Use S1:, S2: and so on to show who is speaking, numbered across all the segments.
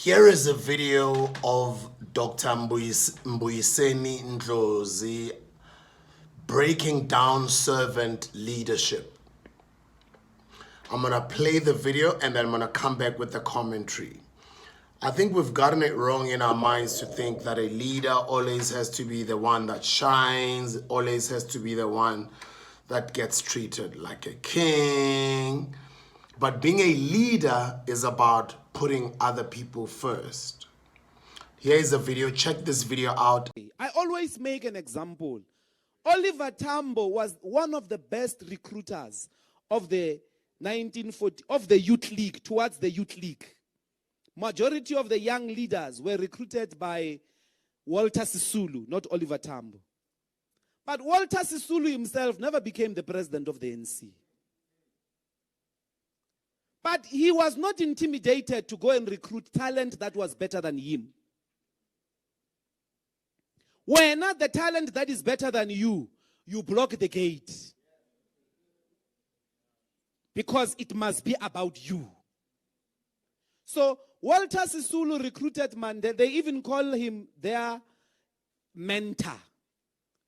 S1: Here is a video of Dr. MBUYISENI NDLOZI breaking down servant leadership. I'm going to play the video and then I'm going to come back with the commentary. I think we've gotten it wrong in our minds to think that a leader always has to be the one that shines, always has to be the one that gets treated like a king. But being a leader is about putting other people first. Here is a video. Check this video out.
S2: I always make an example. Oliver Tambo was one of the best recruiters of the 1940 of the youth league, towards the youth league. Majority of the young leaders were recruited by Walter Sisulu, not Oliver Tambo. But Walter Sisulu himself never became the president of the NC. But he was not intimidated to go and recruit talent that was better than him. When not the talent that is better than you block the gate. Because it must be about you. So Walter Sisulu recruited Mandela. They even call him their mentor.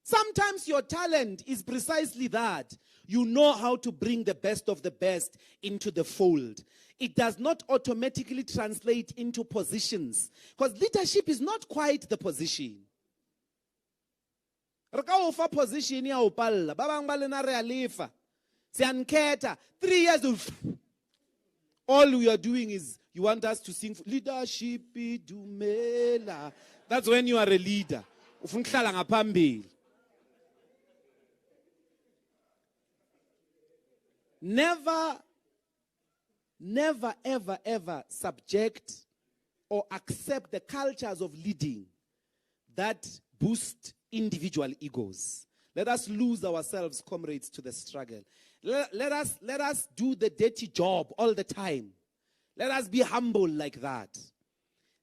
S2: Sometimes your talent is precisely that. You know how to bring the best of the best into the fold. It does not automatically translate into positions. Because leadership is not quite the position. 3 years of all we are doing is you want us to sing leadership idumela. That's when you are a leader. Never, ever subject or accept the cultures of leading that boost individual egos. Let us lose ourselves, comrades, to the struggle. Let us do the dirty job all the time. Let us be humble like that.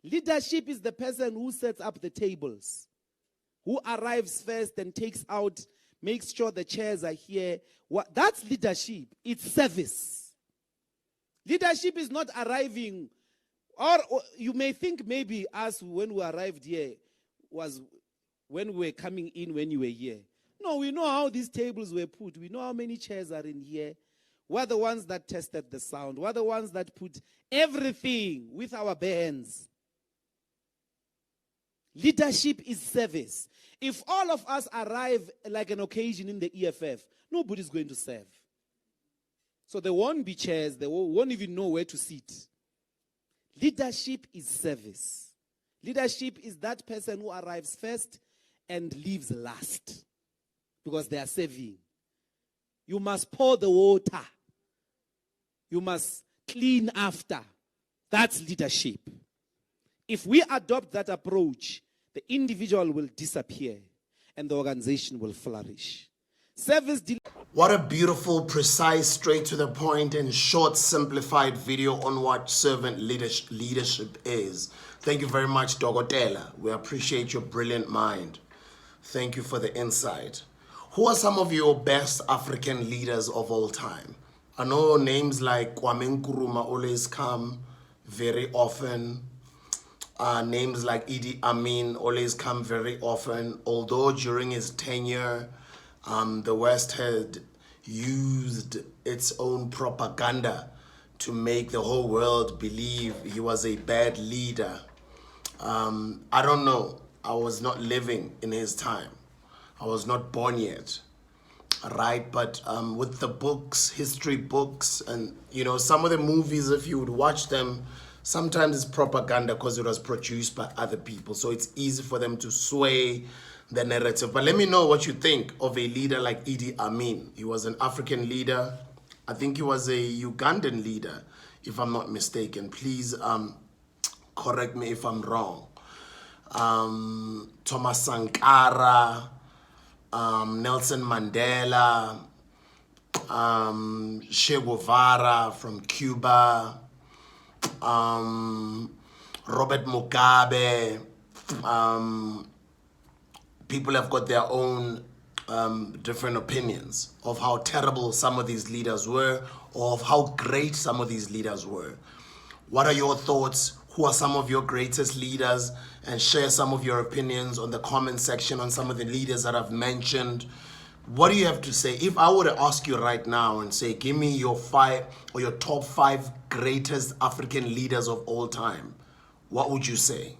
S2: Leadership is the person who sets up the tables, who arrives first and takes out, makes sure the chairs are here. That's leadership. It's service. Leadership is not arriving, or you may think maybe us when we arrived here was when we were coming in when you were here. No, we know how these tables were put. We know how many chairs are in here. We're the ones that tested the sound. We're the ones that put everything with our bare hands. Leadership is service. If all of us arrive like an occasion in the EFF, nobody's going to serve. So there won't be chairs. They won't even know where to sit. Leadership is service. Leadership is that person who arrives first and leaves last because they are serving. You must pour the water. You must clean after. That's leadership. If we adopt that approach, the individual will disappear and the organization will flourish.
S1: What a beautiful, precise, straight to the point and short, simplified video on what servant leadership is. Thank you very much, Dogotela. We appreciate your brilliant mind. Thank you for the insight. Who are some of your best African leaders of all time? I know names like Kwame Nkrumah always come very often. Names like Idi Amin always come very often. Although during his tenure, the West had used its own propaganda to make the whole world believe he was a bad leader. I don't know. I was not living in his time. I was not born yet. Right, but with the books, history books, and some of the movies, if you would watch them, sometimes it's propaganda because it was produced by other people. So it's easy for them to sway the narrative. But let me know what you think of a leader like Idi Amin. He was an African leader. I think he was a Ugandan leader, if I'm not mistaken. Please correct me if I'm wrong. Thomas Sankara, Nelson Mandela, Che Guevara from Cuba, Robert Mugabe. People have got their own different opinions of how terrible some of these leaders were or of how great some of these leaders were. What are your thoughts? who are some of your greatest leaders and share some of your opinions on the comment section on some of the leaders that I've mentioned. What do you have to say? If I were to ask you right now and say, give me your 5 or your top 5 greatest African leaders of all time, what would you say?